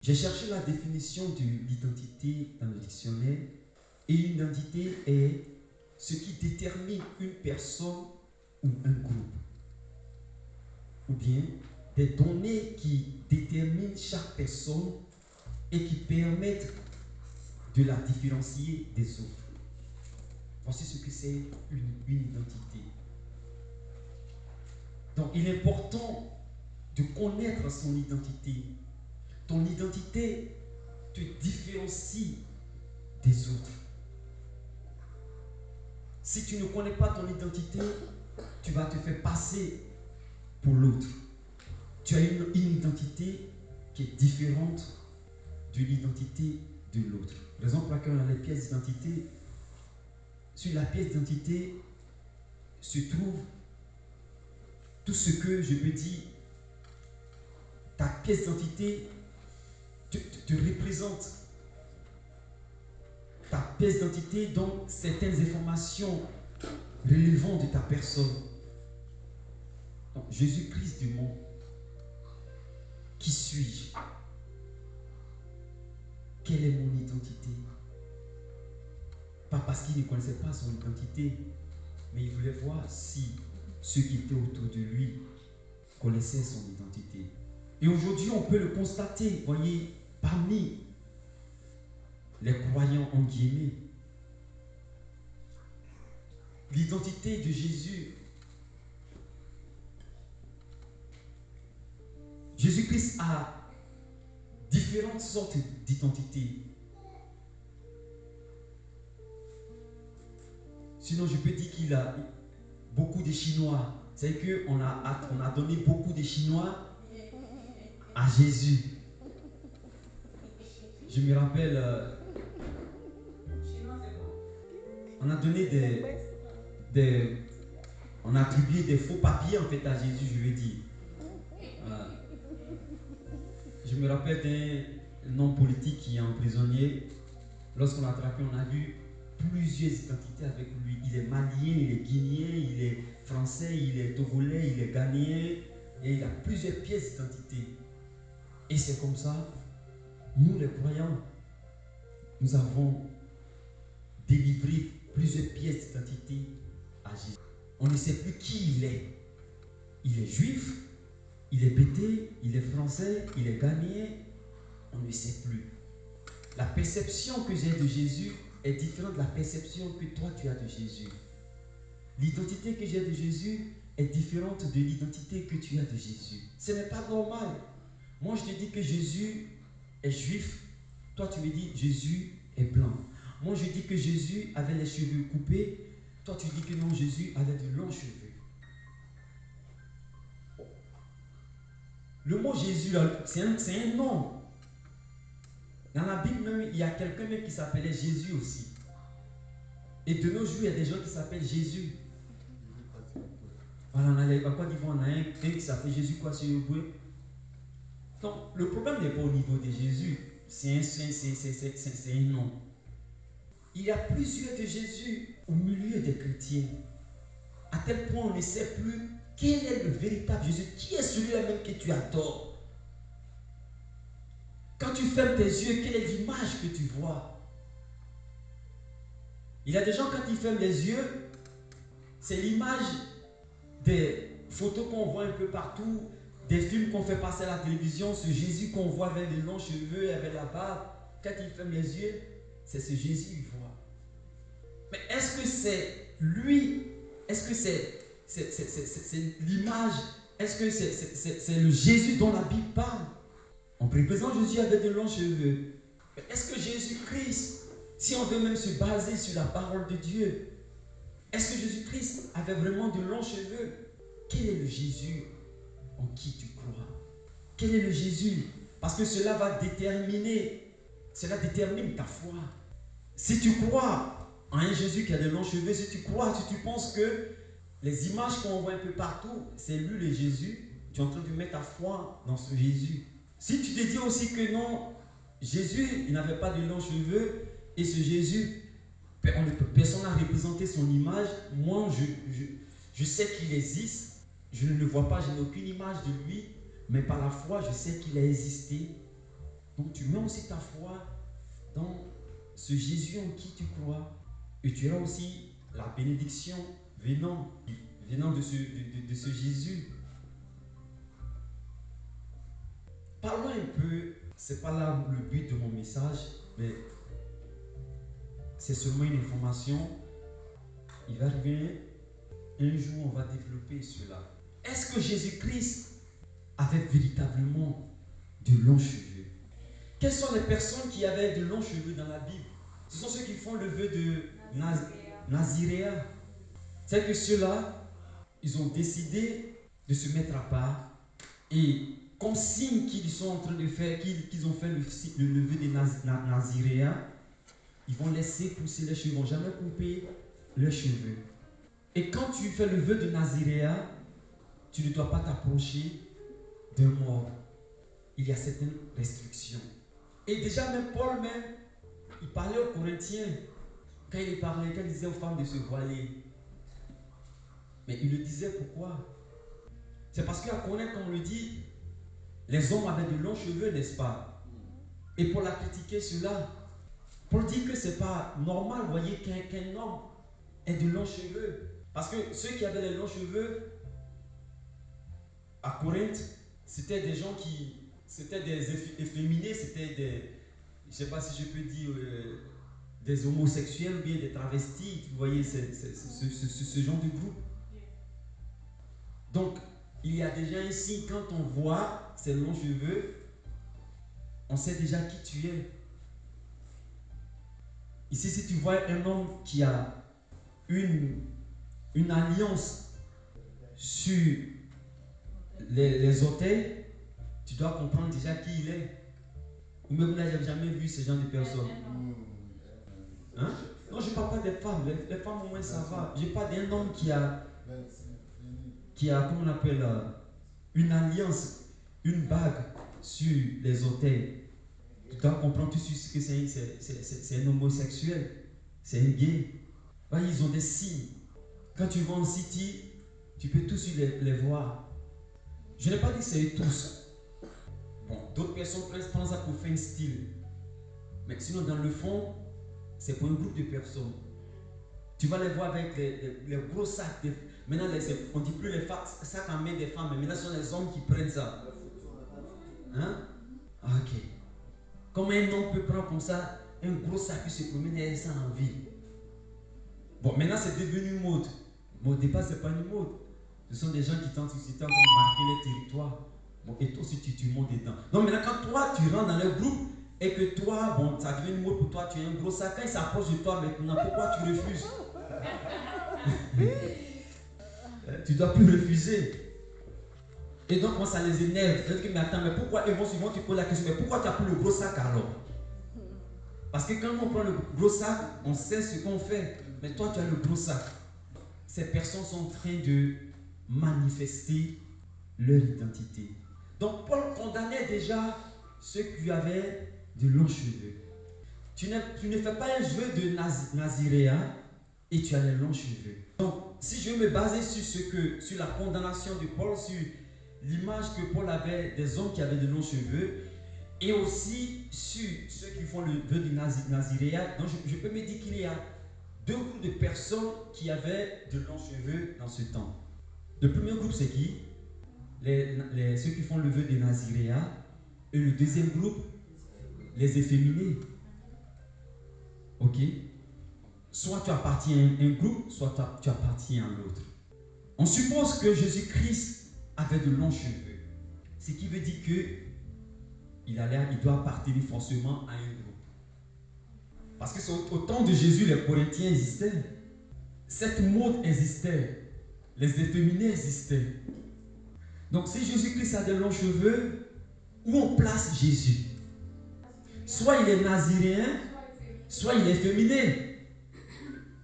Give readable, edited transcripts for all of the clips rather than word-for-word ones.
J'ai cherché la définition de l'identité dans le dictionnaire et l'identité est ce qui détermine une personne ou un groupe, ou bien des données qui déterminent chaque personne et qui permettent de la différencier des autres. Voici ce que c'est une identité. Donc il est important de connaître son identité. Ton identité te différencie des autres. Si tu ne connais pas ton identité, tu vas te faire passer pour l'autre. Tu as une identité qui est différente de l'identité de l'autre. Par exemple, là, quand on a les pièces d'identité, sur la pièce d'identité se trouve tout ce que je peux dire. Ta pièce d'identité te représente. Ta pièce d'identité donne certaines informations relevant de ta personne. Donc, Jésus-Christ demande, qui suis-je? Quelle est mon identité? Pas parce qu'il ne connaissait pas son identité, mais il voulait voir si ceux qui étaient autour de lui connaissaient son identité. Et aujourd'hui, on peut le constater, voyez, parmi les croyants en guillemets, l'identité de Jésus. Jésus-Christ a différentes sortes d'identités. Sinon, je peux dire qu'il a beaucoup de Chinois. C'est qu'on a donné beaucoup de Chinois à Jésus. Je me rappelle, on a donné on a attribué des faux papiers en fait à Jésus, je veux dire. Je me rappelle d'un homme politique qui est emprisonné. Lorsqu'on l'a attrapé, on a vu plusieurs identités avec lui. Il est malien, il est guinéen, il est français, il est togolais, il est ghanéen. Et il a plusieurs pièces d'identité. Et c'est comme ça, nous les croyants, nous avons délivré plusieurs pièces d'identité à Jésus. On ne sait plus qui il est. Il est juif, il est pété, il est français, il est ghanéen. On ne sait plus. La perception que j'ai de Jésus est différente de la perception que toi tu as de Jésus. L'identité que j'ai de Jésus est différente de l'identité que tu as de Jésus. Ce n'est pas normal. Moi je te dis que Jésus est juif, toi tu me dis Jésus est blanc. Moi je dis que Jésus avait les cheveux coupés, toi tu dis que non, Jésus avait de longs cheveux. Le mot Jésus, c'est un nom. Dans la Bible même, il y a quelqu'un même qui s'appelait Jésus aussi. Et de nos jours, il y a des gens qui s'appellent Jésus. Voilà, on a en Côte d'Ivoire, on a un qui s'appelle Jésus quoi sur le bouet. Donc, le problème n'est pas au niveau de Jésus. C'est un nom. Il y a plusieurs de Jésus au milieu des chrétiens. À tel point, on ne sait plus quel est le véritable Jésus. Qui est celui-là même que tu adores? Quand tu fermes tes yeux, quelle est l'image que tu vois? Il y a des gens, quand ils ferment les yeux, c'est l'image des photos qu'on voit un peu partout, des films qu'on fait passer à la télévision, ce Jésus qu'on voit avec les longs cheveux et avec la barbe. Quand il ferme les yeux, c'est ce Jésus qu'il voit. Mais est-ce que c'est lui? Est-ce que c'est l'image? Est-ce que c'est le Jésus dont la Bible parle? On représente Jésus avec de longs cheveux. Mais est-ce que Jésus-Christ, si on veut même se baser sur la parole de Dieu, est-ce que Jésus-Christ avait vraiment de longs cheveux? Quel est le Jésus en qui tu crois? Quel est le Jésus? Parce que cela détermine ta foi. Si tu crois en un Jésus qui a de longs cheveux, si tu penses que les images qu'on voit un peu partout, c'est lui le Jésus, tu es en train de mettre ta foi dans ce Jésus. Si tu te dis aussi que non, Jésus, il n'avait pas de longs cheveux, et ce Jésus, personne n'a représenté son image, moi je sais qu'il existe, je ne le vois pas, je n'ai aucune image de lui, mais par la foi, je sais qu'il a existé. Donc tu mets aussi ta foi dans ce Jésus en qui tu crois. Et tu auras aussi la bénédiction venant de ce Jésus. Parlons un peu, c'est pas là le but de mon message, mais c'est seulement une information. Il va arriver un jour, on va développer cela. Est-ce que Jésus-Christ avait véritablement de longs cheveux? Quelles sont les personnes qui avaient de longs cheveux dans la Bible? Ce sont ceux qui font le vœu de Naziréa. C'est que ceux-là, ils ont décidé de se mettre à part et comme signe qu'ils sont en train de faire, qu'ils ont fait le vœu de Naziréa, ils vont laisser pousser les cheveux, ils ne vont jamais couper leurs cheveux. Et quand tu fais le vœu de Naziréa, tu ne dois pas t'approcher d'un mort. Il y a certaines restrictions. Et déjà même Paul il parlait aux Corinthiens quand il disait aux femmes de se voiler. Mais il le disait pourquoi? C'est parce qu'à Corinthe, comme on le dit, les hommes avaient de longs cheveux, n'est-ce pas? Et Paul a critiqué cela. Paul dit que ce n'est pas normal, voyez, qu'un homme ait de longs cheveux. Parce que ceux qui avaient les longs cheveux à Corinthe, c'était des gens c'était des efféminés, c'était des, je ne sais pas si je peux dire, des homosexuels ou bien des travestis. Vous voyez, ce genre de groupe. Donc, il y a déjà ici, quand on voit ces longs cheveux, on sait déjà qui tu es. Ici, si tu vois un homme qui a une alliance sur les autels, tu dois comprendre déjà qui il est. Ou même vous n'avez jamais vu ce genre de personnes. Hein? Non, je ne parle pas des femmes. Les femmes, au moins, ça va. Je parle d'un homme qui a, comment on appelle, une alliance, une bague sur les autels. Tu dois comprendre tout de suite que c'est un homosexuel, c'est un gay. Là, ils ont des signes. Quand tu vas en City, tu peux tous les voir. Je n'ai pas dit que c'est tous. Bon, d'autres personnes prennent ça pour faire un style. Mais sinon, dans le fond, c'est pour un groupe de personnes. Tu vas les voir avec les gros sacs. Maintenant, on ne dit plus les sacs en main des femmes, mais maintenant, ce sont les hommes qui prennent ça. Hein? Ok. Comment un homme peut prendre comme ça un gros sac qui se promène derrière ça en ville? Bon, maintenant, c'est devenu mode. Mais au départ, ce n'est pas une mode. Ce sont des gens qui tentent de marquer les territoires. Bon, et toi aussi, tu montes dedans. Donc maintenant, quand toi, tu rentres dans le groupe et que toi, bon, ça devient une mode pour toi, tu as un gros sac, quand il s'approche de toi maintenant, pourquoi tu refuses? Tu ne dois plus refuser. Et donc, moi, ça les énerve. Mais attends, mais pourquoi ils vont souvent te poser la question, mais pourquoi tu as pris le gros sac alors? Parce que quand on prend le gros sac, on sait ce qu'on fait. Mais toi, tu as le gros sac. Ces personnes sont en train de manifester leur identité. Donc, Paul condamnait déjà ceux qui avaient de longs cheveux. Tu ne fais pas un vœu de Naziréa et tu as les longs cheveux. Donc, si je veux me baser sur la condamnation de Paul, sur l'image que Paul avait des hommes qui avaient de longs cheveux, et aussi sur ceux qui font le vœu de Naziréa, donc je peux me dire qu'il y a deux groupes de personnes qui avaient de longs cheveux dans ce temps. Le premier groupe, c'est qui? Ceux qui font le vœu de Naziréa. Et le deuxième groupe, les efféminés. Ok? Soit tu appartiens à un groupe, soit tu appartiens à l'autre. On suppose que Jésus-Christ avait de longs cheveux. Ce qui veut dire que il doit appartenir forcément à un groupe. Parce que au temps de Jésus, les Corinthiens existaient. Cette mode existait. Les efféminés existaient. Donc si Jésus-Christ a de longs cheveux, où on place Jésus? Soit il est naziréen, soit il est féminin.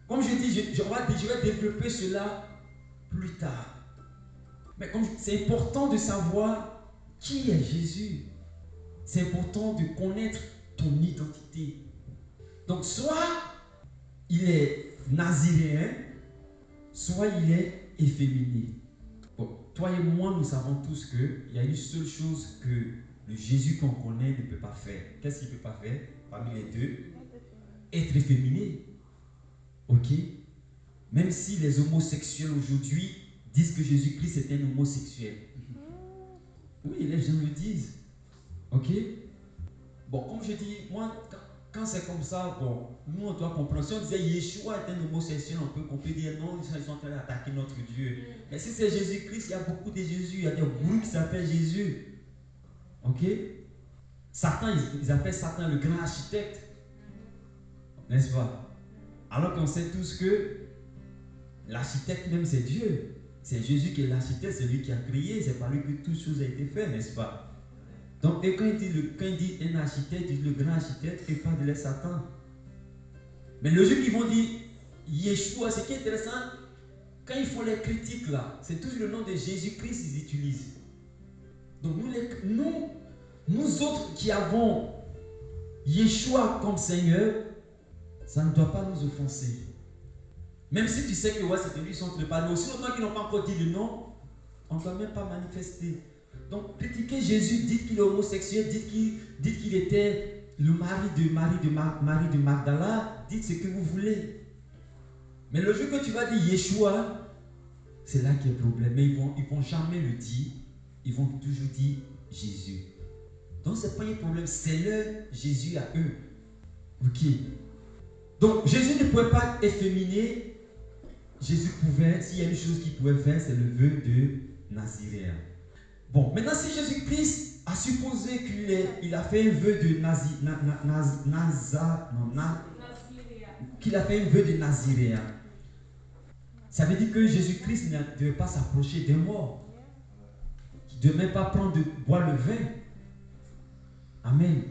Comme je dis, je vais développer cela plus tard. Mais c'est important de savoir qui est Jésus. C'est important de connaître ton identité. Donc soit il est naziréen, soit il est efféminé. Bon, toi et moi, nous savons tous qu'il y a une seule chose que le Jésus qu'on connaît ne peut pas faire. Qu'est-ce qu'il ne peut pas faire parmi les deux? Être efféminé. Ok? Même si les homosexuels aujourd'hui disent que Jésus-Christ est un homosexuel. Oui, les gens le disent. Ok? Bon, comme je dis, moi, quand c'est comme ça, bon, nous on doit comprendre. Si on disait Yeshua est un homosexuel, on peut dire non, ils sont en train d'attaquer notre Dieu. Mais si c'est Jésus-Christ, il y a beaucoup de Jésus, il y a des groupes qui s'appellent Jésus. Ok? Satan, ils appellent Satan le grand architecte. N'est-ce pas? Alors qu'on sait tous que l'architecte même c'est Dieu. C'est Jésus qui est l'architecte, c'est lui qui a créé, c'est par lui que toute chose a été faite, n'est-ce pas? Donc, et quand il dit un architecte, il dit le grand architecte, il parle de les Satan. Mais le jour qu'ils vont dire Yeshua, ce qui est intéressant, quand ils font les critiques là, c'est toujours le nom de Jésus-Christ qu'ils utilisent. Donc nous autres qui avons Yeshua comme Seigneur, ça ne doit pas nous offenser. Même si tu sais que ouais, c'est de lui sont pas nous. Aussi longtemps qu'ils n'ont pas encore dit le nom, on ne doit même pas manifester. Donc critiquez Jésus, dites qu'il est homosexuel, dites qu'il était le mari de Magdala, dites ce que vous voulez. Mais le jour que tu vas dire Yeshua, c'est là qu'il y a le problème. Mais ils vont jamais le dire, ils vont toujours dire Jésus. Donc ce n'est pas un problème, c'est leur Jésus à eux. Ok. Donc Jésus ne pouvait pas efféminer. Jésus pouvait, s'il y a une chose qu'il pouvait faire, c'est le vœu de Naziréen. Bon, maintenant si Jésus-Christ a supposé qu'il a fait un vœu de qu'il a fait un vœu de Naziréen, ça veut dire que Jésus-Christ ne devait pas s'approcher des morts. Il ne devait pas boire le vin. Amen.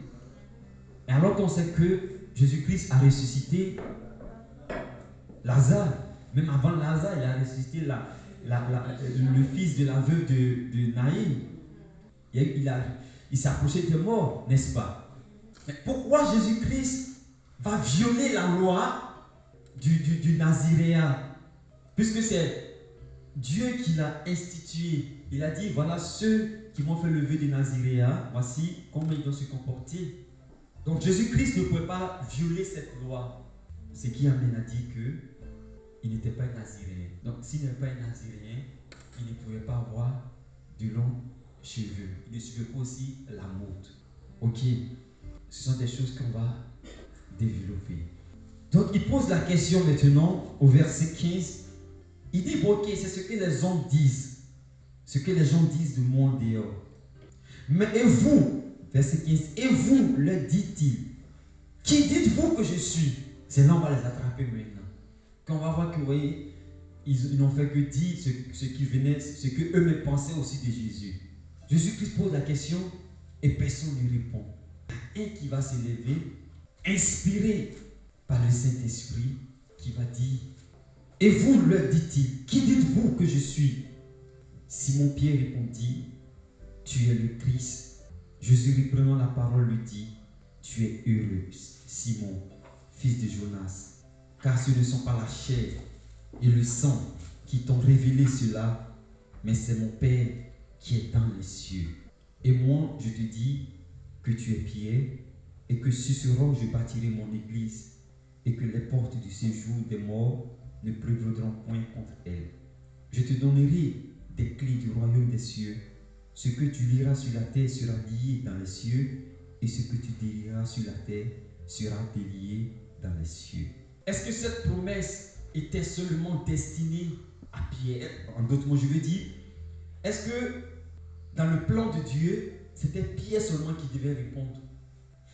Et alors qu'on sait que Jésus-Christ a ressuscité Lazare, même avant Lazare, il a ressuscité le fils de la veuve de Naïm. Il s'est approché des morts, n'est-ce pas? Mais pourquoi Jésus-Christ va violer la loi du Naziréen? Puisque c'est Dieu qui l'a institué. Il a dit, voilà ceux qui vont faire le vœu du Naziréen, voici comment ils doivent se comporter. Donc Jésus-Christ ne pouvait pas violer cette loi. Ce qui amène à dire qu'il n'était pas un Naziréen. Donc s'il n'est pas un Naziréen, il ne pouvait pas avoir de longs cheveux. Il ne suivait pas aussi la mode. Ok, ce sont des choses qu'on va développer. Donc il pose la question maintenant au verset 15. Il dit, bon, ok, c'est ce que les hommes disent. Ce que les gens disent de moi dehors. Mais et vous, verset 15, et vous, leur dit-il, qui dites-vous que je suis? C'est là on va les attraper maintenant. Quand on va voir que, vous voyez, ils n'ont fait que dire ce qui venait, ce que eux-mêmes pensaient aussi de Jésus. Jésus-Christ pose la question et personne ne lui répond. Un qui va se lever, inspiré par le Saint-Esprit, qui va dire, et vous, leur dit-il, qui dites-vous que je suis? Simon-Pierre répondit, tu es le Christ. Jésus reprenant la parole lui dit, tu es heureux, Simon, fils de Jonas, car ce ne sont pas la chair et le sang qui t'ont révélé cela, mais c'est mon Père qui est dans les cieux. Et moi, je te dis que tu es Pierre, et que sur ce roc je bâtirai mon église, et que les portes du séjour des morts ne prévaudront point contre elle. Je te donnerai des clés du royaume des cieux. Ce que tu liras sur la terre sera lié dans les cieux, et ce que tu délieras sur la terre sera délié dans les cieux. Est-ce que cette promesse était seulement destinée à Pierre? En d'autres mots, je veux dire, est-ce que dans le plan de Dieu, c'était Pierre seulement qui devait répondre?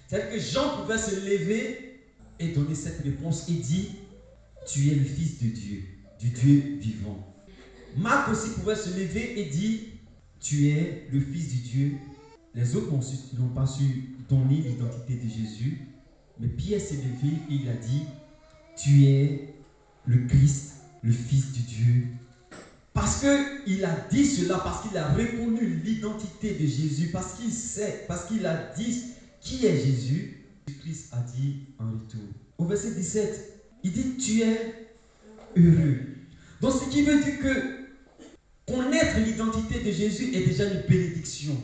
C'est-à-dire que Jean pouvait se lever et donner cette réponse et dire, tu es le Fils de Dieu, du Dieu vivant. Marc aussi pouvait se lever et dire, tu es le Fils du Dieu. Les autres n'ont pas su donner l'identité de Jésus, mais Pierre s'est levé et il a dit, tu es le Christ, le Fils du Dieu. Parce qu'il a dit cela, parce qu'il a reconnu l'identité de Jésus, parce qu'il sait, parce qu'il a dit qui est Jésus, Christ a dit en retour. Au verset 17, il dit, tu es heureux. Donc ce qui veut dire que connaître l'identité de Jésus est déjà une bénédiction.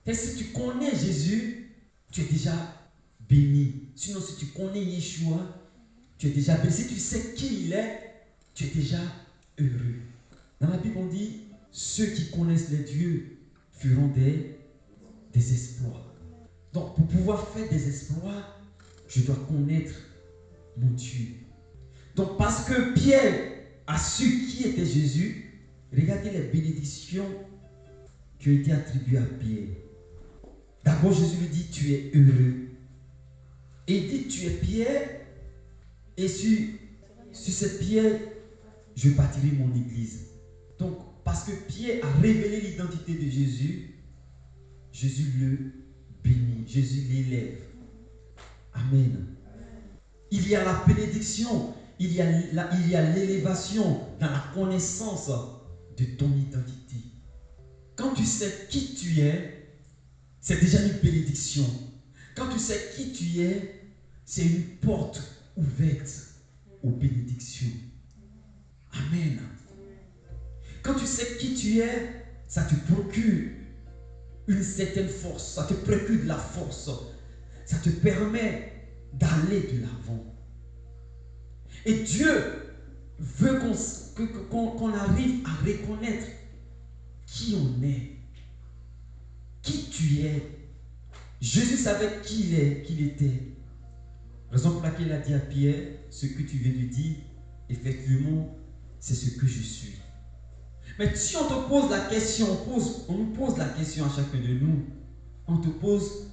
Et si tu connais Jésus, tu es déjà béni. Sinon, si tu connais Yeshua, tu es déjà béni. Si tu sais qui il est, tu es déjà heureux. Dans la Bible, on dit, ceux qui connaissent les dieux feront des exploits. Donc, pour pouvoir faire des exploits, je dois connaître mon Dieu. Donc, parce que Pierre a su qui était Jésus, regardez les bénédictions qui ont été attribuées à Pierre. D'abord, Jésus lui dit, tu es heureux. Et il dit, tu es Pierre, et sur cette pierre, je bâtirai mon église. Donc, parce que Pierre a révélé l'identité de Jésus, Jésus le bénit, Jésus l'élève. Amen. Il y a la bénédiction, il y a l'élévation dans la connaissance de ton identité. Quand tu sais qui tu es, c'est déjà une bénédiction. Quand tu sais qui tu es, c'est une porte ouverte aux bénédictions. Amen. Quand tu sais qui tu es, ça te procure une certaine force, ça te procure de la force, ça te permet d'aller de l'avant. Et Dieu veut qu'on arrive à reconnaître qui on est, qui tu es. Jésus savait qui qu'il était. Raison pour laquelle il a dit à Pierre, ce que tu viens de dire, effectivement, c'est ce que je suis. Mais si on te pose la question, on nous pose la question à chacun de nous, on te pose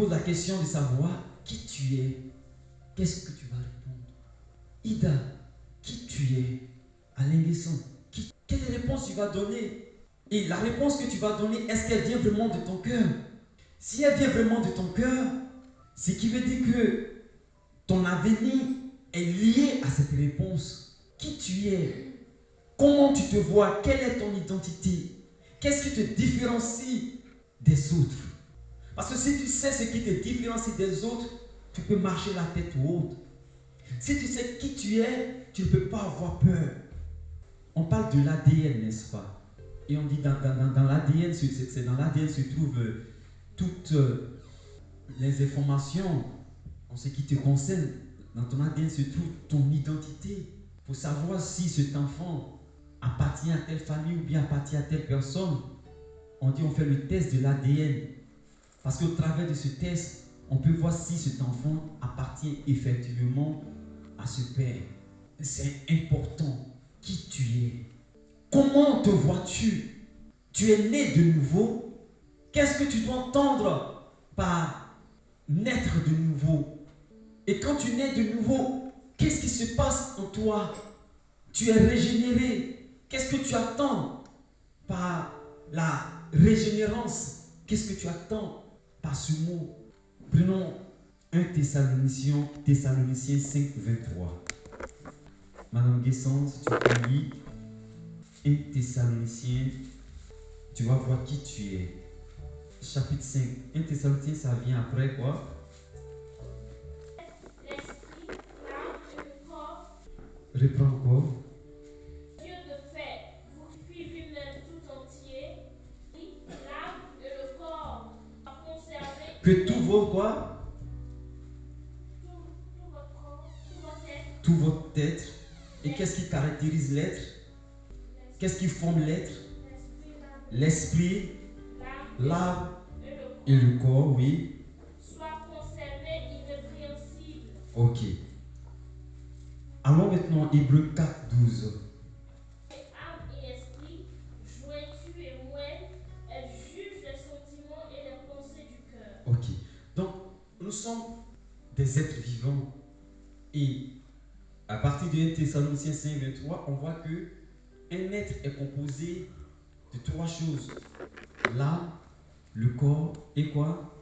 la question de savoir qui tu es. Qu'est-ce que tu vas répondre? Ida, qui tu es? Alain Guesson, quelle réponse tu vas donner? Et la réponse que tu vas donner, est-ce qu'elle vient vraiment de ton cœur? Si elle vient vraiment de ton cœur, ce qui veut dire que ton avenir est lié à cette réponse. Qui tu es? Comment tu te vois? Quelle est ton identité? Qu'est-ce qui te différencie des autres? Parce que si tu sais ce qui te différencie des autres, tu peux marcher la tête haute. Si tu sais qui tu es, tu ne peux pas avoir peur. On parle de l'ADN, n'est-ce pas? Et on dit dans l'ADN, c'est dans l'ADN se trouvent toutes les informations en ce qui te concerne. Dans ton ADN se trouve ton identité. Pour savoir si cet enfant appartient à telle famille ou bien appartient à telle personne, on fait le test de l'ADN. Parce qu'au travers de ce test, on peut voir si cet enfant appartient effectivement à ce père. C'est important. Qui tu es? Comment te vois-tu? Tu es né de nouveau. Qu'est-ce que tu dois entendre par naître de nouveau? Et quand tu nais de nouveau, qu'est-ce qui se passe en toi? Tu es régénéré. Qu'est-ce que tu attends par la régénérance? Qu'est-ce que tu attends par ce mot? Prenons 1 Thessaloniciens 5, 23. Madame Guesson, si tu peux lire 1 Thessaloniciens, tu vas voir qui tu es. Chapitre 5. 1 Thessaloniciens, ça vient après quoi? L'esprit, l'âme et le corps. Reprends encore. Dieu de paix, vous suivez même tout entier. L'âme et le corps à conserver. Que tout vos quoi? Tout votre corps, tout votre être. Tout votre être. Et qu'est-ce qui caractérise l'être? Qu'est-ce qui forme l'être? L'esprit, l'âme et le corps, oui. Soit conservé irrépréhensible. Ok. Allons maintenant Hébreux 4, 12. Âme et esprit, jointure et moelle, elle juge les sentiments et les pensées du cœur. Ok. Donc, nous sommes des êtres vivants. Et à partir de 1 Thessaloniciens 5, 23, on voit que un être est composé de 3 choses. L'âme, le corps et quoi?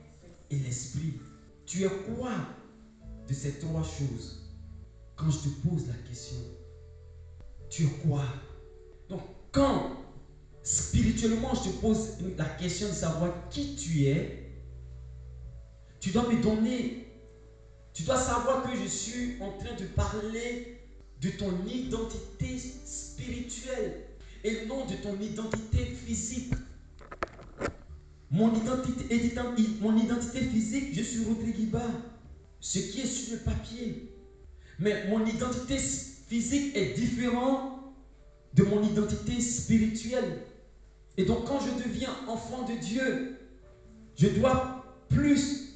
Et l'esprit. Tu es quoi de ces 3 choses? Quand je te pose la question, tu es quoi? Donc, quand spirituellement je te pose la question de savoir qui tu es, tu dois me donner, tu dois savoir que je suis en train de parler de ton identité spirituelle et non de ton identité physique. Mon identité physique, je suis Rodriguiba, ce qui est sur le papier. Mais mon identité physique est différente de mon identité spirituelle. Et donc quand je deviens enfant de Dieu, je dois plus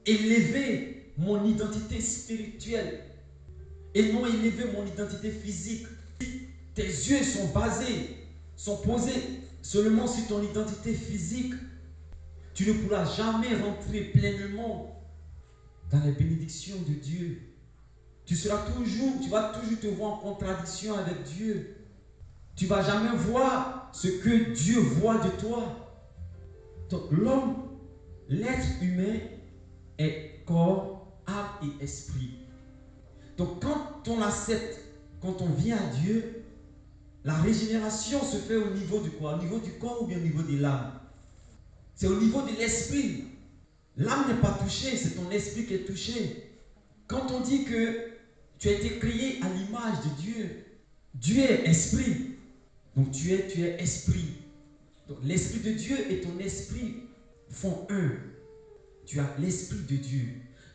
élever mon identité spirituelle et non élever mon identité physique. Si tes yeux sont posés seulement sur ton identité physique, tu ne pourras jamais rentrer pleinement dans les bénédictions de Dieu. Tu vas toujours te voir en contradiction avec Dieu. Tu ne vas jamais voir ce que Dieu voit de toi. Donc l'être humain est corps, âme et esprit. Donc quand on accepte, quand on vient à Dieu, la régénération se fait au niveau du quoi? Au niveau du corps ou bien au niveau de l'âme? C'est au niveau de l'esprit. L'âme n'est pas touchée, c'est ton esprit qui est touché. Quand on dit que tu as été créé à l'image de Dieu, Dieu est esprit. Donc tu es esprit. Donc l'esprit de Dieu et ton esprit font un. Tu as l'esprit de Dieu.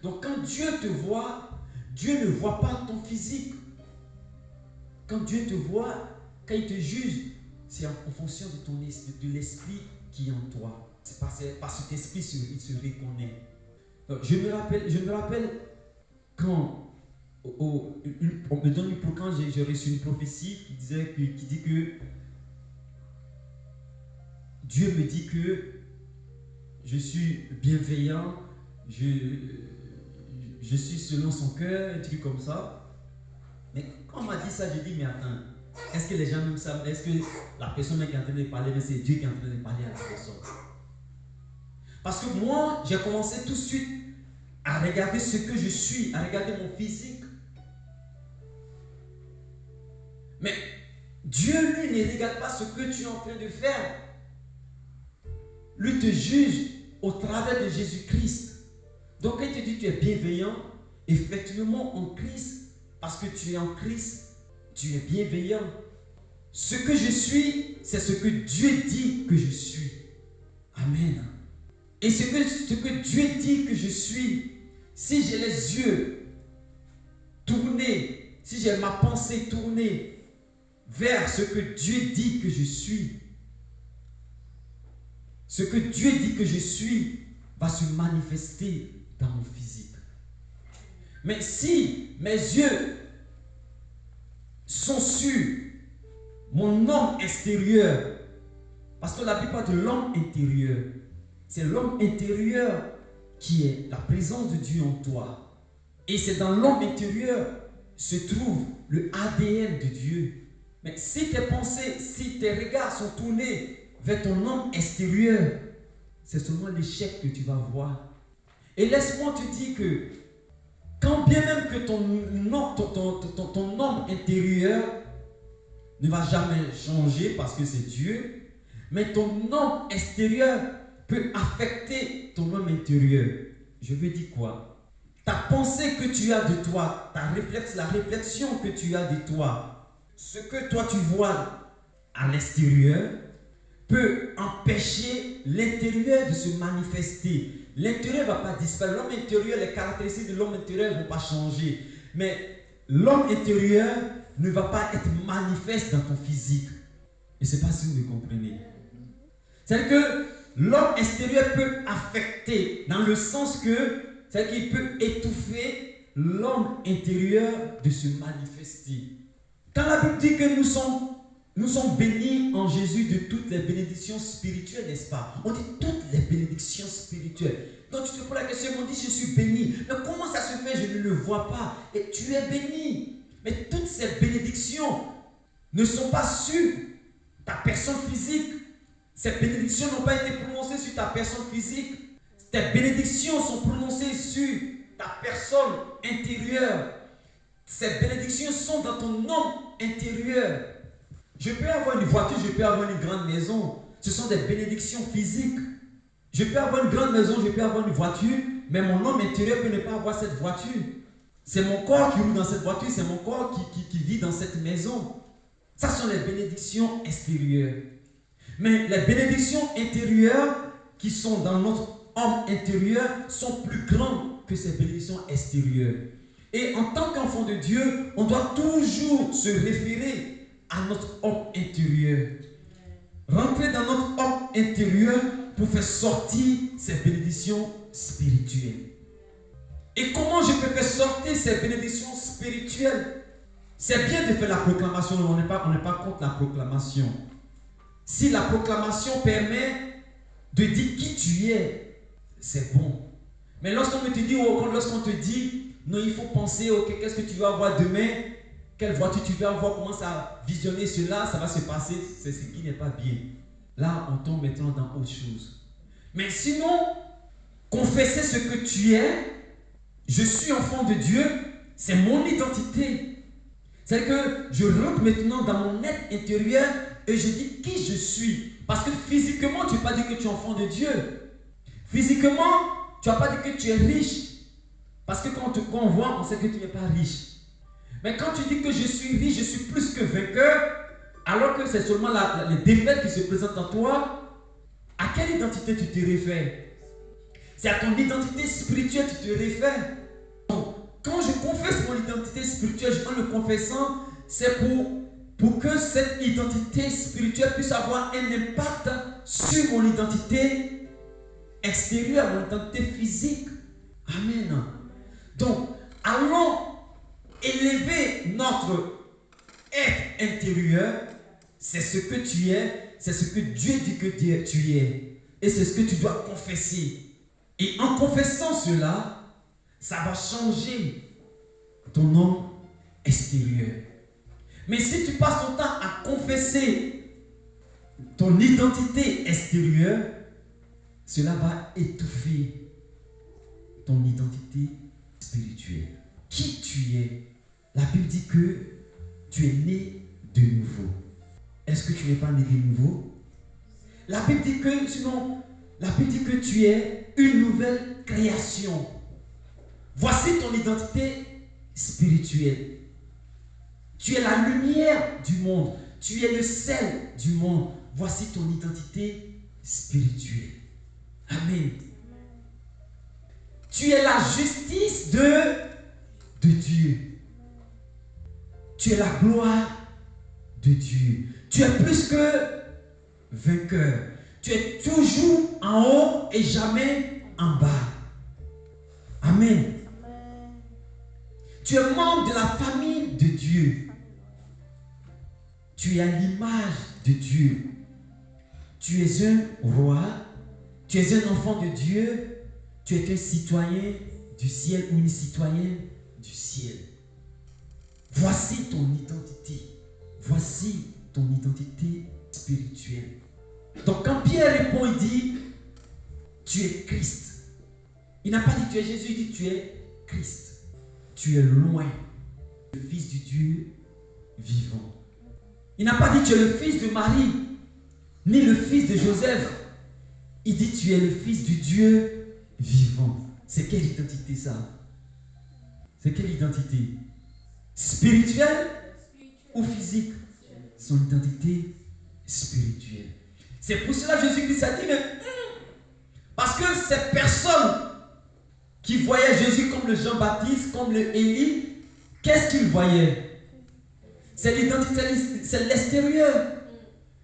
Donc quand Dieu te voit, Dieu ne voit pas ton physique. Quand Dieu te voit, quand il te juge, c'est en fonction de ton esprit, de l'esprit qui est en toi. C'est par cet esprit il se reconnaît. Donc, je me rappelle quand on me donne quand j'ai reçu une prophétie qui dit que Dieu me dit que je suis bienveillant, je suis selon son cœur, un truc comme ça. Mais quand on m'a dit ça, j'ai dit, mais attends, est-ce que les gens même savent, est-ce que la personne qui est en train de parler, mais c'est Dieu qui est en train de parler à la personne? Parce que moi, j'ai commencé tout de suite à regarder ce que je suis, à regarder mon physique. Mais Dieu, lui, ne regarde pas ce que tu es en train de faire. Lui te juge au travers de Jésus-Christ. Donc, quand il te dit que tu es bienveillant, effectivement, en Christ, parce que tu es en Christ, tu es bienveillant. Ce que je suis, c'est ce que Dieu dit que je suis. Amen. Et ce que Dieu dit que je suis, si j'ai les yeux tournés, si j'ai ma pensée tournée vers ce que Dieu dit que je suis, ce que Dieu dit que je suis va se manifester dans mon physique. Mais si mes yeux sont sur mon homme extérieur, parce que la Bible parle de l'homme intérieur, c'est l'homme intérieur qui est la présence de Dieu en toi. Et c'est dans l'homme intérieur se trouve le ADN de Dieu. Mais si tes pensées, si tes regards sont tournés vers ton homme extérieur, c'est seulement l'échec que tu vas voir. Et laisse-moi te dire que quand bien même que ton homme intérieur ne va jamais changer parce que c'est Dieu, mais ton homme extérieur peut affecter ton homme intérieur. Je veux dire quoi? Ta pensée que tu as de toi, la réflexion que tu as de toi, ce que toi tu vois à l'extérieur peut empêcher l'intérieur de se manifester. L'intérieur ne va pas disparaître. L'homme intérieur, les caractéristiques de l'homme intérieur ne vont pas changer. Mais l'homme intérieur ne va pas être manifeste dans ton physique. Je ne sais pas si vous me comprenez. C'est-à-dire que l'homme extérieur peut affecter dans le sens que, c'est-à-dire qu'il peut étouffer l'homme intérieur de se manifester. Quand la Bible dit que nous sommes bénis en Jésus de toutes les bénédictions spirituelles, n'est-ce pas? On dit toutes les bénédictions spirituelles. Donc tu te poses la question, on dit je suis béni. Mais comment ça se fait? Je ne le vois pas. Et tu es béni. Mais toutes ces bénédictions ne sont pas sur ta personne physique. Ces bénédictions n'ont pas été prononcées sur ta personne physique. Tes bénédictions sont prononcées sur ta personne intérieure. Ces bénédictions sont dans ton homme intérieur. Je peux avoir une voiture, je peux avoir une grande maison. Ce sont des bénédictions physiques. Je peux avoir une grande maison, je peux avoir une voiture, mais mon homme intérieur peut ne pas avoir cette voiture. C'est mon corps qui roule dans cette voiture, c'est mon corps qui vit dans cette maison. Ça sont les bénédictions extérieures. Mais les bénédictions intérieures qui sont dans notre homme intérieur sont plus grandes que ces bénédictions extérieures. Et en tant qu'enfant de Dieu, on doit toujours se référer à notre homme intérieur. Rentrer dans notre homme intérieur pour faire sortir ces bénédictions spirituelles. Et comment je peux faire sortir ces bénédictions spirituelles? C'est bien de faire la proclamation, on n'est pas contre la proclamation. Si la proclamation permet de dire qui tu es, c'est bon. Mais lorsqu'on te dit, non, il faut penser, ok, qu'est-ce que tu vas avoir demain, quelle voiture tu vas avoir, commence à visionner cela, ça va se passer, c'est ce qui n'est pas bien. Là, on tombe maintenant dans autre chose. Mais sinon, confesser ce que tu es, je suis enfant de Dieu, c'est mon identité. C'est que je rentre maintenant dans mon être intérieur et je dis qui je suis. Parce que physiquement, tu n'as pas dit que tu es enfant de Dieu. Physiquement, tu n'as pas dit que tu es riche. Parce que quand on voit, on sait que tu n'es pas riche. Mais quand tu dis que je suis riche, je suis plus que vainqueur, alors que c'est seulement les défaites qui se présentent en toi, à quelle identité tu te réfères? C'est à ton identité spirituelle que tu te réfères. Donc, quand je confesse mon identité spirituelle, en le confessant, c'est pour que cette identité spirituelle puisse avoir un impact sur mon identité extérieure, mon identité physique. Amen. Donc, allons élever notre être intérieur. C'est ce que tu es, c'est ce que Dieu dit que tu es. Et c'est ce que tu dois confesser. Et en confessant cela, ça va changer ton homme extérieur. Mais si tu passes ton temps à confesser ton identité extérieure, cela va étouffer ton identité spirituelle. Qui tu es? La Bible dit que tu es né de nouveau. Est-ce que tu n'es pas né de nouveau? La Bible dit que tu es une nouvelle création. Voici ton identité spirituelle. Tu es la lumière du monde. Tu es le sel du monde. Voici ton identité spirituelle. Amen. Tu es la justice de Dieu. Tu es la gloire de Dieu. Tu es plus que vainqueur. Tu es toujours en haut et jamais en bas. Amen. Tu es membre de la famille de Dieu. Tu es à l'image de Dieu. Tu es un roi. Tu es un enfant de Dieu. Tu es un citoyen du ciel ou une citoyenne du ciel. Voici ton identité. Voici ton identité spirituelle. Donc quand Pierre répond, il dit, tu es Christ. Il n'a pas dit tu es Jésus, il dit tu es Christ. Tu es loin, le Fils du Dieu vivant. Il n'a pas dit tu es le fils de Marie, ni le fils de Joseph. Il dit tu es le Fils du Dieu vivant. C'est quelle identité ça? C'est quelle identité? Spirituelle ou physique? Son identité spirituelle. C'est pour cela que Jésus-Christ a dit, parce que ces personnes qui voyaient Jésus comme le Jean-Baptiste, comme le Élie, qu'est-ce qu'ils voyaient? C'est l'identité, c'est l'extérieur.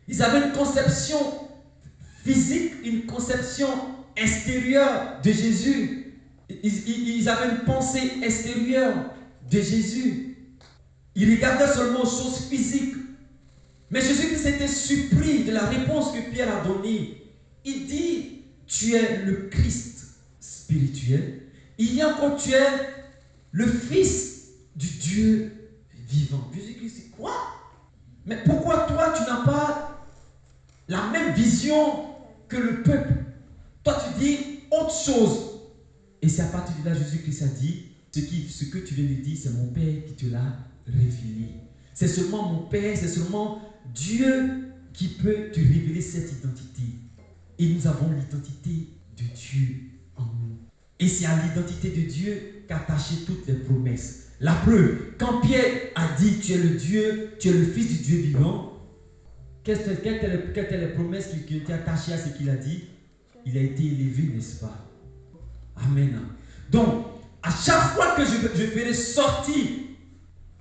Ils avaient une conception physique, une conception extérieure de Jésus. Ils avaient une pensée extérieure de Jésus. Ils regardaient seulement aux choses physiques. Mais Jésus-Christ était surpris de la réponse que Pierre a donnée. Il dit, tu es le Christ spirituel. Il y a encore, tu es le Fils du Dieu vivant. Jésus-Christ dit, quoi? Mais pourquoi toi, tu n'as pas la même vision que le peuple? Toi, tu dis autre chose. Et c'est à partir de là, Jésus-Christ a dit, ce que tu viens de dire, c'est mon Père qui te l'a révélé. C'est seulement mon Père, c'est seulement Dieu qui peut te révéler cette identité. Et nous avons l'identité de Dieu en nous. Et c'est à l'identité de Dieu qu'attachent toutes les promesses. La preuve, quand Pierre a dit tu es le Dieu, tu es le Fils du Dieu vivant, quelles étaient les promesses qui étaient attachées à ce qu'il a dit? il a été élevé, n'est-ce pas? Amen. Donc, à chaque fois que je ferai sortir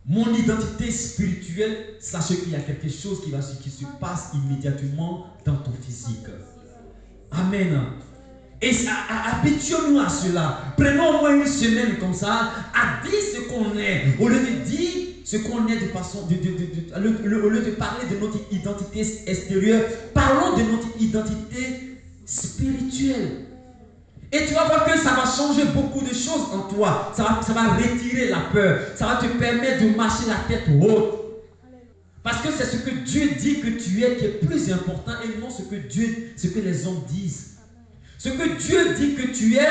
mon identité spirituelle, sachez qu'il y a quelque chose qui se passe immédiatement dans ton physique. Amen. Et habituons-nous à cela. Prenons au moins une semaine comme ça, à dire ce qu'on est, au lieu de dire ce qu'on est de façon, au lieu de parler de notre identité extérieure, parlons de notre identité spirituelle. Et tu vas voir que ça va changer beaucoup de choses en toi. Ça va retirer la peur. Ça va te permettre de marcher la tête haute. Parce que c'est ce que Dieu dit que tu es qui est plus important et non ce que les hommes disent. Ce que Dieu dit que tu es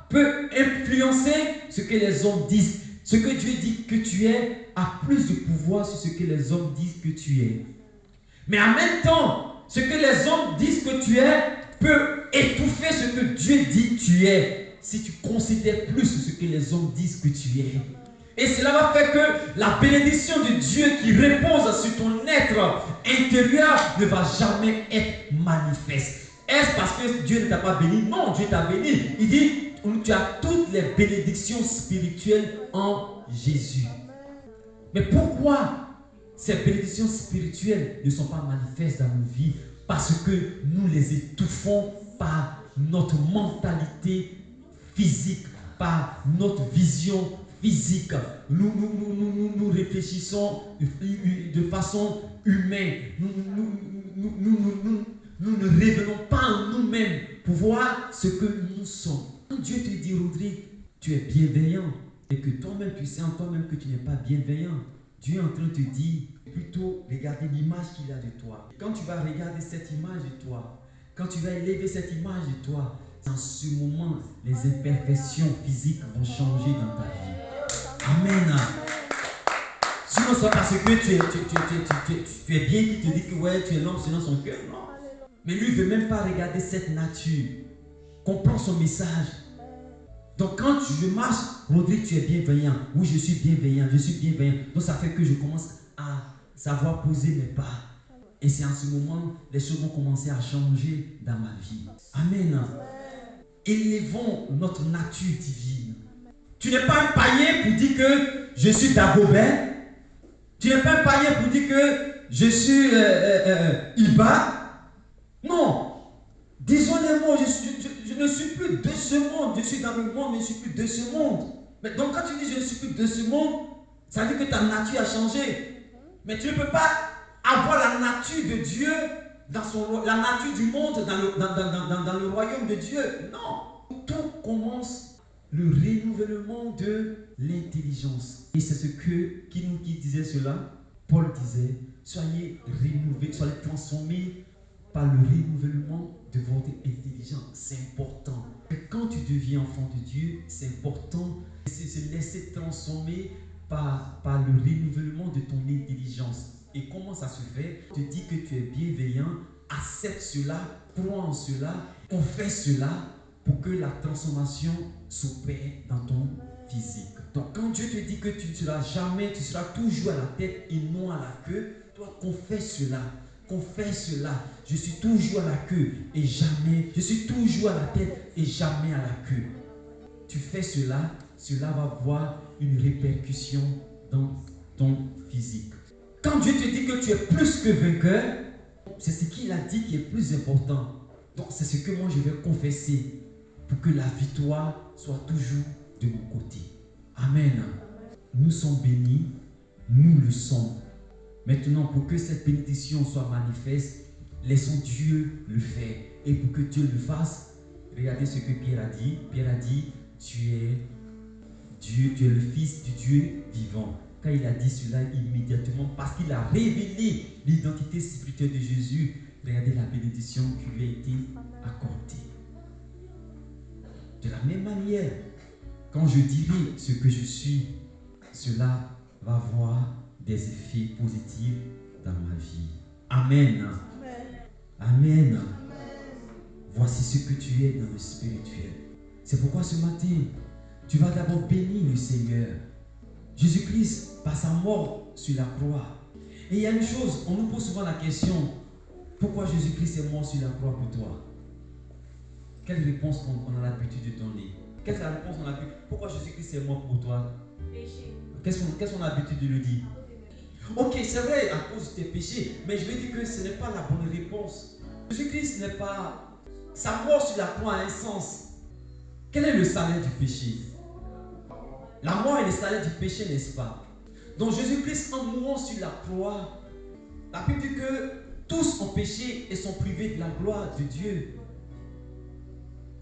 peut influencer ce que les hommes disent. Ce que Dieu dit que tu es a plus de pouvoir sur ce que les hommes disent que tu es. Mais en même temps, ce que les hommes disent que tu es peut étouffer ce que Dieu dit que tu es, si tu considères plus ce que les hommes disent que tu es. Et cela va faire que la bénédiction de Dieu qui repose sur ton être intérieur ne va jamais être manifeste. Est-ce parce que Dieu ne t'a pas béni? Non, Dieu t'a béni. Il dit, tu as toutes les bénédictions spirituelles en Jésus. Mais pourquoi ces bénédictions spirituelles ne sont pas manifestes dans nos vies? Parce que nous les étouffons par notre mentalité physique, par notre vision physique. Nous réfléchissons de façon humaine. Nous ne révélons pas en nous-mêmes pour voir ce que nous sommes. Quand Dieu te dit, Rodrigue, tu es bienveillant, et que toi-même tu sais en toi-même que tu n'es pas bienveillant, Dieu est en train de te dire, plutôt regarder l'image qu'il a de toi. Quand tu vas regarder cette image de toi, quand tu vas élever cette image de toi, en ce moment, les imperfections physiques vont changer dans ta vie. Amen. Sinon, c'est parce que tu es bien qui te dit que ouais, tu es l'homme selon son cœur. Non. Mais lui, il ne veut même pas regarder cette nature. Comprends son message. Donc quand je marche, Rodrigue, tu es bienveillant. Oui, je suis bienveillant, je suis bienveillant. Donc ça fait que je commence à savoir poser mes pas. Et c'est en ce moment, les choses vont commencer à changer dans ma vie. Amen. Élevons notre nature divine. Tu n'es pas un païen pour dire que je suis Dagobert. Tu n'es pas un païen pour dire que je suis Iba. Non. Disons les mots, je ne suis plus de ce monde. Je suis dans le monde, mais je ne suis plus de ce monde. Mais donc quand tu dis je ne suis plus de ce monde, ça veut dire que ta nature a changé. Mais tu ne peux pas avoir la nature de Dieu, la nature du monde dans le royaume de Dieu. Non. Tout commence le renouvellement de l'intelligence. Et c'est ce qui disait cela. Paul disait, soyez renouvelés, soyez transformés par le renouvellement de votre intelligence. C'est important. Et quand tu deviens enfant de Dieu, c'est important de se laisser transformer par le renouvellement de ton intelligence. Et comment ça se fait? Tu dis que tu es bienveillant, accepte cela, crois en cela, on fait cela pour que la transformation s'opère dans ton physique. Donc quand Dieu te dit que tu ne seras jamais, tu seras toujours à la tête et non à la queue, toi confesse cela. Confesse cela. Je suis toujours à la queue et jamais. Je suis toujours à la tête et jamais à la queue. Tu fais cela, cela va avoir une répercussion dans ton physique. Quand Dieu te dit que tu es plus que vainqueur, c'est ce qu'il a dit qui est plus important. Donc c'est ce que moi je vais confesser pour que la victoire soit toujours de mon côté. Amen. Nous sommes bénis, nous le sommes. Maintenant, pour que cette bénédiction soit manifeste, laissons Dieu le faire. Et pour que Dieu le fasse, regardez ce que Pierre a dit. Pierre a dit, tu es Dieu, tu es le Fils du Dieu vivant. Quand il a dit cela, immédiatement, parce qu'il a révélé l'identité spirituelle de Jésus, regardez la bénédiction qui lui a été accordée. De la même manière, quand je dirai ce que je suis, cela va avoir des effets positifs dans ma vie. Amen. Amen. Amen. Voici ce que tu es dans le spirituel. C'est pourquoi ce matin, tu vas d'abord bénir le Seigneur. Jésus-Christ, par sa mort sur la croix. Et il y a une chose, on nous pose souvent la question, pourquoi Jésus-Christ est mort sur la croix pour toi? Quelle réponse on a l'habitude de donner? Quelle est la réponse qu'on a l'habitude? Pourquoi Jésus-Christ est mort pour toi? Péché. Qu'est-ce qu'on a l'habitude de le dire? Ok, c'est vrai, à cause de tes péchés, mais je veux dire que ce n'est pas la bonne réponse. Jésus-Christ n'est pas... Sa mort sur la croix a un sens. Quel est le salaire du péché? La mort est le salaire du péché, n'est-ce pas? Donc Jésus-Christ, en mourant sur la croix, la Bible dit que tous ont péché et sont privés de la gloire de Dieu.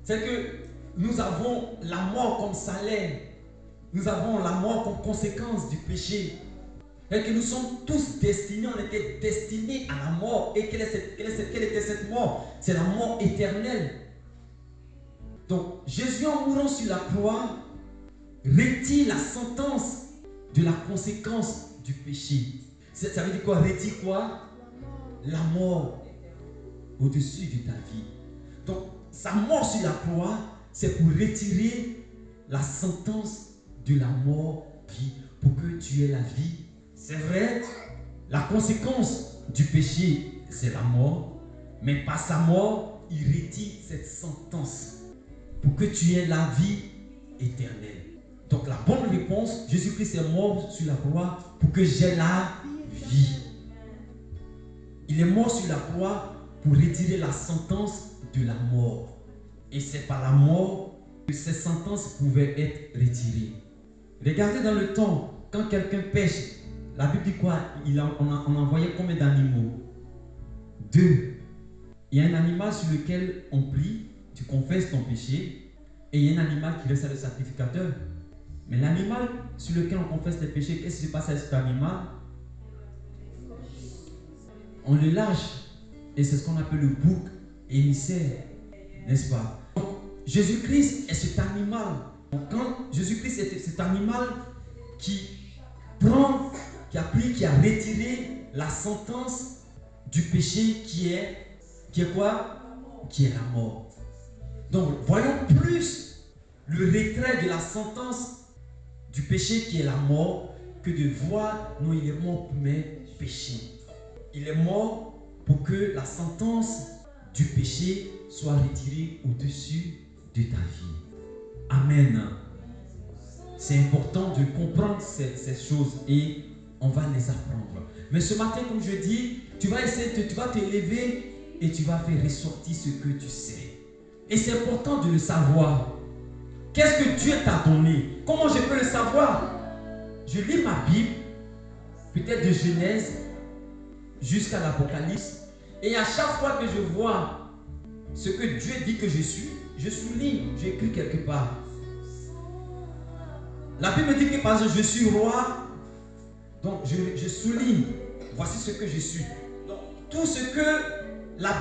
C'est que nous avons la mort comme salaire. Nous avons la mort comme conséquence du péché. Et que nous sommes tous destinés, on était destinés à la mort. Et quelle était cette mort? C'est la mort éternelle. Donc Jésus, en mourant sur la croix, retire la sentence de la conséquence du péché. Ça veut dire quoi? Retire quoi? La mort au-dessus de ta vie. Donc sa mort sur la croix, c'est pour retirer la sentence de la mort vie, pour que tu aies la vie. C'est vrai, la conséquence du péché, c'est la mort, mais par sa mort, il retire cette sentence pour que tu aies la vie éternelle. Donc la bonne réponse, Jésus-Christ est mort sur la croix pour que j'aie la vie. Il est mort sur la croix pour retirer la sentence de la mort. Et c'est par la mort que ces sentences pouvaient être retirées. Regardez dans le temps, quand quelqu'un pêche, la Bible dit quoi? On a envoyé combien d'animaux? 2. Il y a un animal sur lequel on prie, tu confesses ton péché, et il y a un animal qui reste à le sacrificateur. Mais l'animal sur lequel on confesse les péchés, qu'est-ce qui se passe avec cet animal? On le lâche. Et c'est ce qu'on appelle le bouc émissaire. N'est-ce pas? Jésus-Christ est cet animal. Quand Jésus-Christ est cet animal qui a pris, qui a retiré la sentence du péché qui est quoi? Qui est la mort. Donc, voyons plus le retrait de la sentence du péché qui est la mort que de voir, non, il est mort pour mes péchés. Il est mort pour que la sentence du péché soit retirée au-dessus de ta vie. Amen. C'est important de comprendre ces choses et on va les apprendre. Mais ce matin, comme je dis, tu vas t'élever et tu vas faire ressortir ce que tu sais. Et c'est important de le savoir. Qu'est-ce que Dieu t'a donné? Comment je peux le savoir? Je lis ma Bible, peut-être de Genèse jusqu'à l'Apocalypse. Et à chaque fois que je vois ce que Dieu dit que je suis, je souligne, j'écris quelque part. La Bible me dit que par exemple je suis roi, donc je souligne, voici ce que je suis. Donc tout ce que la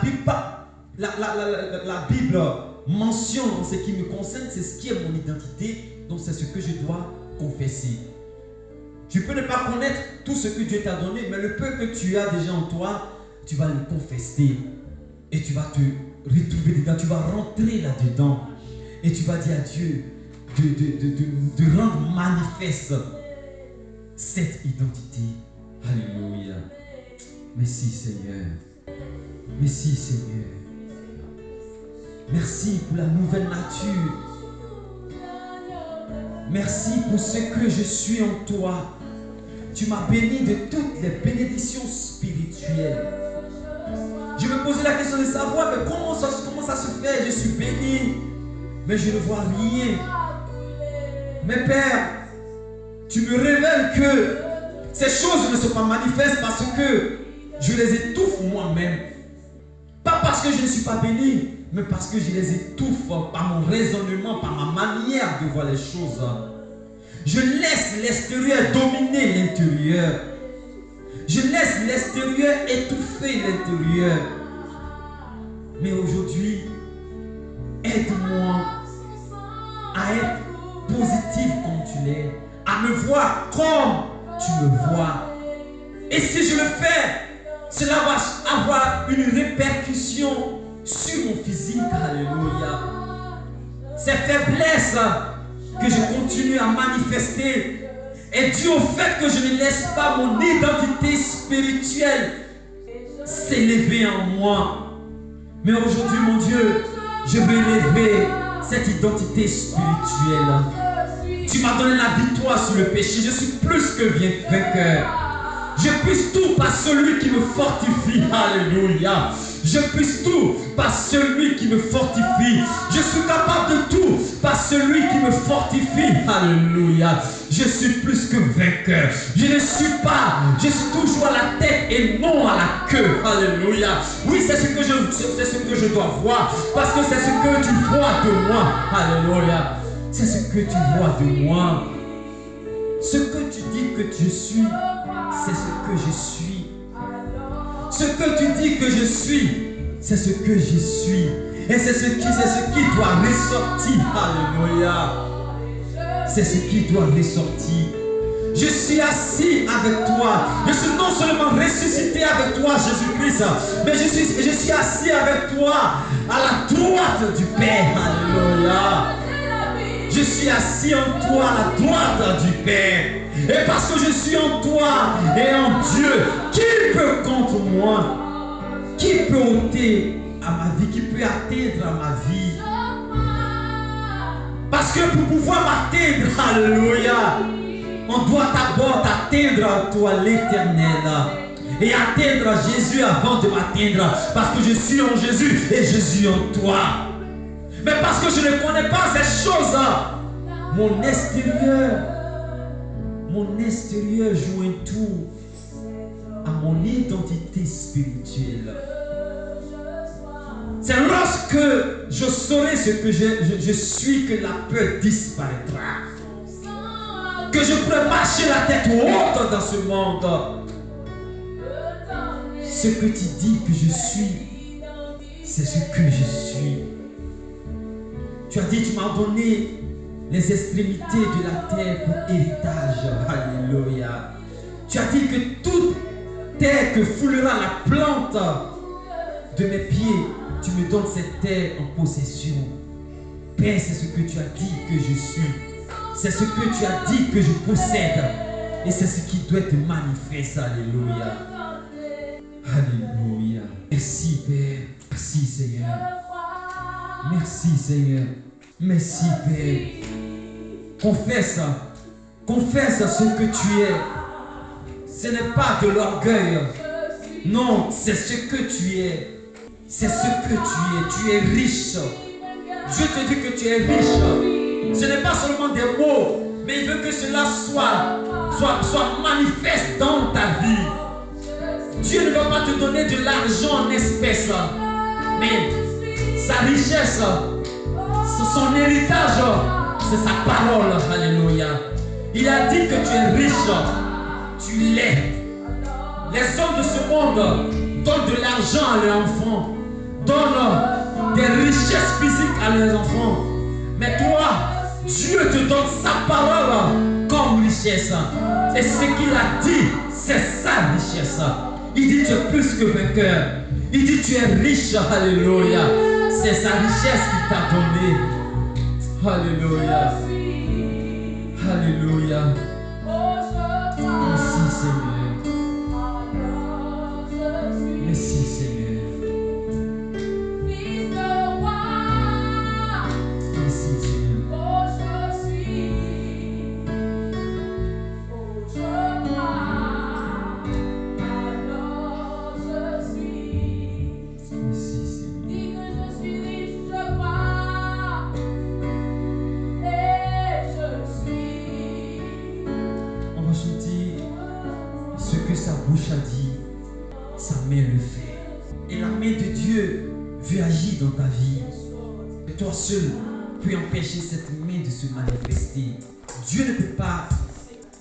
Bible mentionne en ce qui me concerne, c'est ce qui est mon identité, donc c'est ce que je dois confesser. Tu peux ne pas connaître tout ce que Dieu t'a donné, mais le peu que tu as déjà en toi, tu vas le confesser et tu vas te retrouver dedans, tu vas rentrer là-dedans et tu vas dire à Dieu de rendre manifeste cette identité. Alléluia. Merci Seigneur. Merci Seigneur. Merci pour la nouvelle nature. Merci pour ce que je suis en toi. Tu m'as béni de toutes les bénédictions spirituelles. Je me posais la question de savoir, mais comment ça se fait? Je suis béni, mais je ne vois rien. Mais Père, tu me révèles que ces choses ne sont pas manifestes parce que je les étouffe moi-même. Pas parce que je ne suis pas béni, mais parce que je les étouffe par mon raisonnement, par ma manière de voir les choses. Je laisse l'extérieur dominer l'intérieur. Je laisse l'extérieur étouffer l'intérieur. Mais aujourd'hui, aide-moi à être positif comme tu l'es, à me voir comme tu me vois. Et si je le fais, cela va avoir une répercussion sur mon physique. Alléluia. Ces faiblesses que je continue à manifester est dû au fait que je ne laisse pas mon identité spirituelle s'élever en moi. Mais aujourd'hui, mon Dieu, je veux élever cette identité spirituelle. Tu m'as donné la victoire sur le péché. Je suis plus que vainqueur. Je puisse tout par celui qui me fortifie. Alléluia. Je puisse tout par celui qui me fortifie. Je suis capable de tout par celui qui me fortifie. Alléluia. Je suis plus que vainqueur. Je ne suis pas, je suis toujours à la tête et non à la queue. Alléluia. Oui, c'est ce que je dois voir. Parce que c'est ce que tu vois de moi. Alléluia. C'est ce que tu vois de moi. Ce que tu dis que je suis, c'est ce que je suis. Ce que tu dis que je suis, c'est ce que je suis. Et c'est ce qui doit ressortir. Alléluia. C'est ce qui doit ressortir. Je suis assis avec toi. Je suis non seulement ressuscité avec toi, Jésus-Christ, mais je suis assis avec toi à la droite du Père. Alléluia. Je suis assis en toi à la droite du Père. Et parce que je suis en toi et en Dieu, qui peut contre moi? Qui peut ôter à ma vie? Qui peut atteindre à ma vie? Parce que pour pouvoir m'atteindre, alléluia, on doit d'abord atteindre à toi l'Éternel. Et atteindre à Jésus avant de m'atteindre. Parce que je suis en Jésus et Jésus en toi. Mais parce que je ne connais pas ces choses, mon extérieur joue un tour à mon identité spirituelle. C'est lorsque je saurai ce que je suis que la peur disparaîtra. Que je pourrai marcher la tête haute dans ce monde. Ce que tu dis que je suis, c'est ce que je suis. Tu as dit, tu m'as donné les extrémités de la terre pour héritage. Alléluia. Tu as dit que toute terre que foulera la plante de mes pieds, tu me donnes cette terre en possession. Père, c'est ce que tu as dit que je suis. C'est ce que tu as dit que je possède. Et c'est ce qui doit être manifeste. Alléluia. Alléluia. Merci Père. Merci Seigneur. Merci Seigneur. Merci Père. Confesse ce que tu es. Ce n'est pas de l'orgueil. Non, c'est ce que tu es. C'est ce que tu es. Tu es riche. Dieu te dit que tu es riche. Ce n'est pas seulement des mots, mais il veut que cela soit manifeste dans ta vie. Dieu ne va pas te donner de l'argent en espèces, mais sa richesse, son héritage, c'est sa parole. Alléluia. Il a dit que tu es riche. Tu l'es. Les hommes de ce monde donnent de l'argent à leurs enfants, donnent des richesses physiques à leurs enfants. Mais toi, Dieu te donne sa parole comme richesse. Et ce qu'il a dit, c'est sa richesse. Il dit tu es plus que vainqueur. Il dit tu es riche. Alléluia. C'est sa richesse qu'il t'a donnée. Alléluia. Alléluia. Merci Seigneur. Merci Seigneur. Merci Seigneur. Sa bouche a dit, sa main le fait. Et la main de Dieu veut agir dans ta vie. Et toi seul peux empêcher cette main de se manifester. Dieu ne peut pas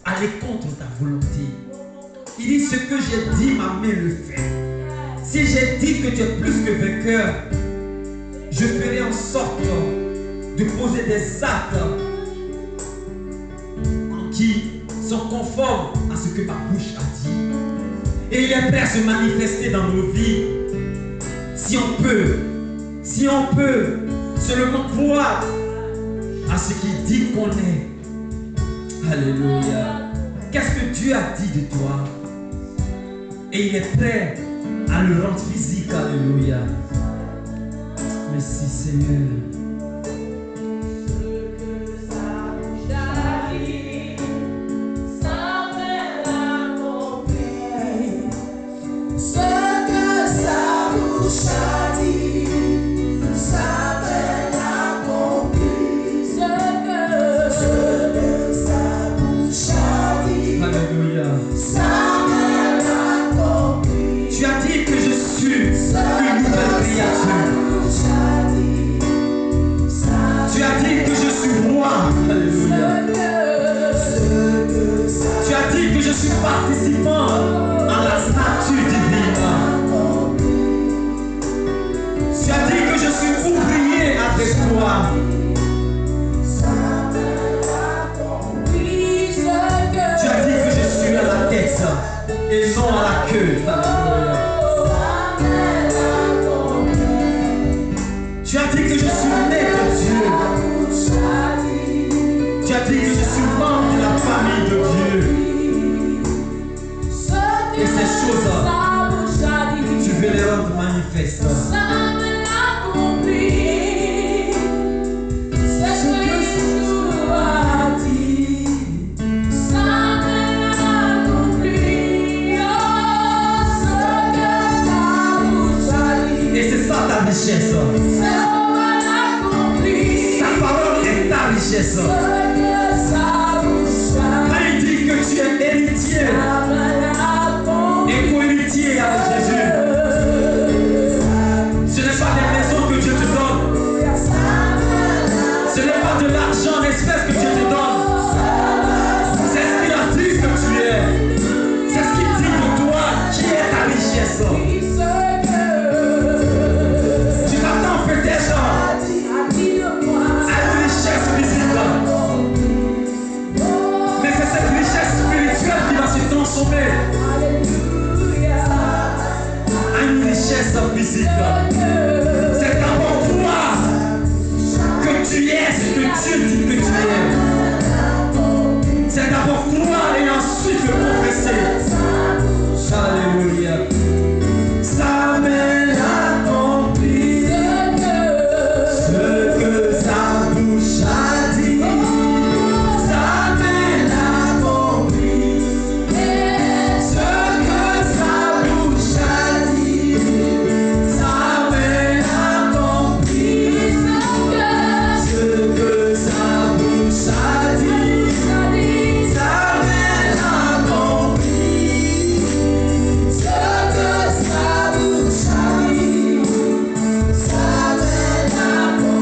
aller contre ta volonté. Il dit ce que j'ai dit, ma main le fait. Si j'ai dit que tu es plus que vainqueur, je ferai en sorte de poser des actes qui sont conformes à ce que ma bouche a dit. Et il est prêt à se manifester dans nos vies. Si on peut seulement croire à ce qu'il dit qu'on est. Alléluia. Qu'est-ce que Dieu a dit de toi? Et il est prêt à le rendre physique. Alléluia. Merci Seigneur. Participant à la statue divine. Tu as dit que je suis ouvrier avec toi. Tu as dit que je suis à la tête et non à la queue. Tu as dit que je suis né de Dieu. Tu as dit que je suis membre de la famille de Dieu. Et ces choses, tu veux les rendre manifestes. Ce que tu as dit, ça me l'accomplit. Et c'est ça ta richesse. Sa parole est ta richesse. Quand il dit que tu es héritier et co-héritier avec Jésus, ce n'est pas des maisons que Dieu te donne, ce n'est pas de l'argent en espèces que Dieu te donne, c'est ce qu'il a dit que tu es, c'est ce qu'il dit de toi qui est ta richesse. Tu t'attends peut-être à une richesse physique, mais c'est cette richesse spirituelle qui va se transformer à une richesse physique. C'est d'abord toi que tu es ce que Dieu dit que tu es. C'est d'abord toi et ensuite le confesser. Alléluia. Ça m'est accompli ce que sa bouche a dit. Ça m'est accompli ce que sa bouche a dit. Ça m'est accompli ce que sa bouche a dit. Ça m'est accompli ce que sa bouche a dit. Ça m'est accompli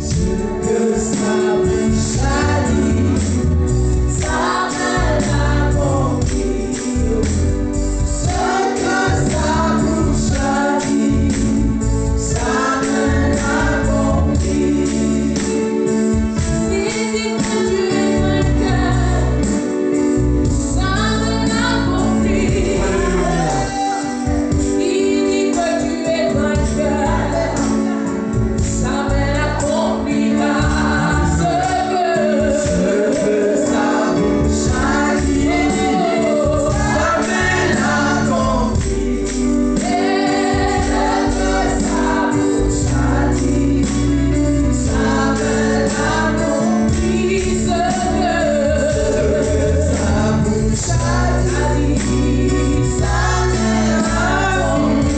ce que sa bouche a dit. Ça m'est accompli ce que sa bouche a dit. Ça m'est accompli. Il dit que tu es vainqueur. Ça m'est accompli. Il dit que tu es vainqueur. Ça m'est accompli là. Ce que sa bouche a dit. Ça m'est accompli. Et ce que sa bouche a dit. Ça m'est accompli. Ce que sa bouche a dit. Ça m'est accompli.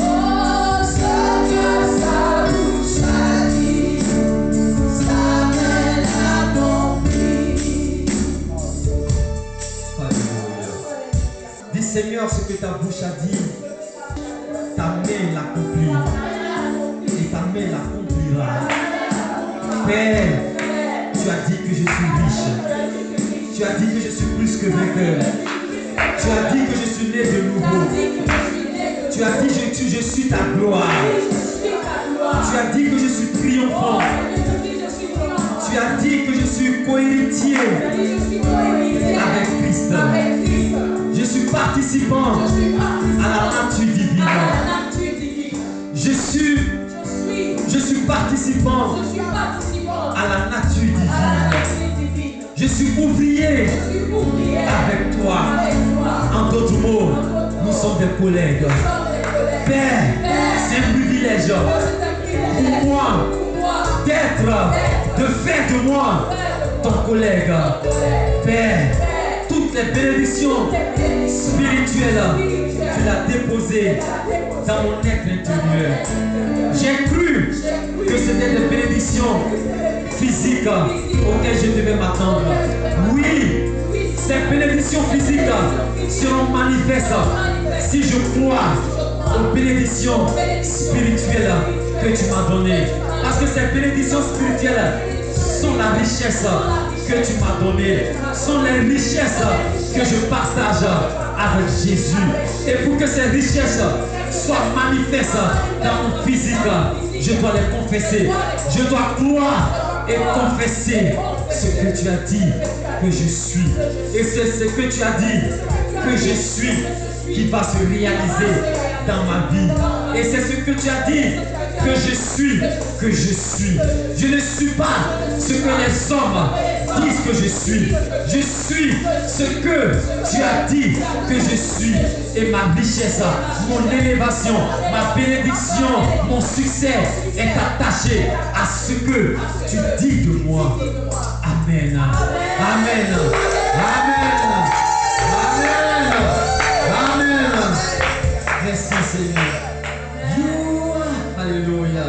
Oh, ce que sa bouche a dit. Ça m'est accompli. Alléluia. Dis Seigneur ce que ta bouche a dit, ta main l'accomplit et ta main l'accomplira. Père, tu as dit que je suis riche, tu as dit que je suis plus que vainqueur, tu as dit que je suis né de nouveau, tu as dit que je suis ta gloire, tu as dit que je suis triomphant, tu as dit que je suis co-héritier avec Christ. Je suis participant à la nature divine. Je suis participant à la nature divine. Je suis ouvrier avec toi En d'autres mots, nous sommes des collègues. Père, c'est un privilège pour moi de faire de moi ton collègue. Père, toutes les bénédictions spirituelles, tu l'as déposées dans mon être intérieur. J'ai cru que c'était des bénédictions physiques auxquelles je devais m'attendre. Oui, ces bénédictions physiques seront manifestes si je crois aux bénédictions spirituelles que tu m'as données. Parce que ces bénédictions spirituelles sont la richesse que tu m'as donnée, sont les richesses que je partage avec Jésus. Et pour que ces richesses soient manifestes dans mon physique, je dois les confesser. Je dois croire et confesser ce que tu as dit que je suis. Et c'est ce que tu as dit que je suis qui va se réaliser dans ma vie. Et c'est ce que tu as dit que je suis, que je suis. Je ne suis pas ce que les hommes disent que je suis. Je suis ce que tu as dit que je suis. Et ma richesse, mon élévation, ma bénédiction, mon succès est attaché à ce que tu dis de moi. Amen. Amen. Amen. Amen. Amen. Merci Seigneur. Alléluia.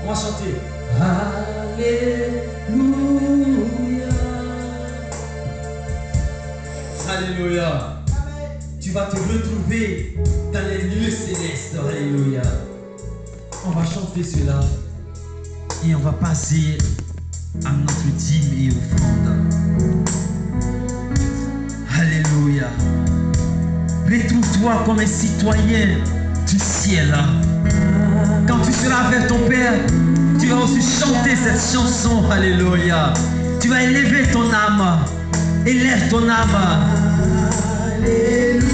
On va chanter. Alléluia. Alléluia. Tu vas te retrouver dans les lieux célestes. Alléluia. On va chanter cela. Et on va passer à notre dîme et offrande. Alléluia. Retrouve-toi comme un citoyen du ciel. Quand tu seras vers ton Père, tu vas aussi chanter cette chanson. Alléluia. Tu vas élever ton âme. Élève ton âme. Alléluia.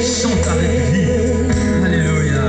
Chante avec vie. Alléluia.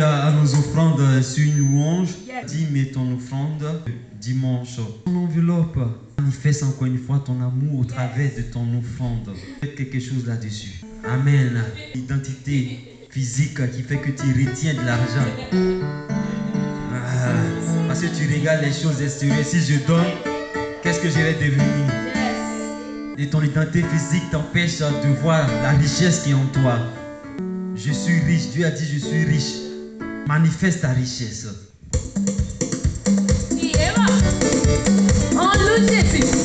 À nos offrandes sur une louange. Dis, mets ton offrande dimanche. Ton enveloppe manifeste encore une fois ton amour au travers de ton offrande. Fais quelque chose là-dessus. Amen. Identité physique qui fait que tu retiens de l'argent. Parce que tu regardes les choses extérieures. Si je donne, qu'est-ce que je vais devenir? Et ton identité physique t'empêche de voir la richesse qui est en toi. Je suis riche. Dieu a dit je suis riche. Manifeste ta richesse. On loue Jésus.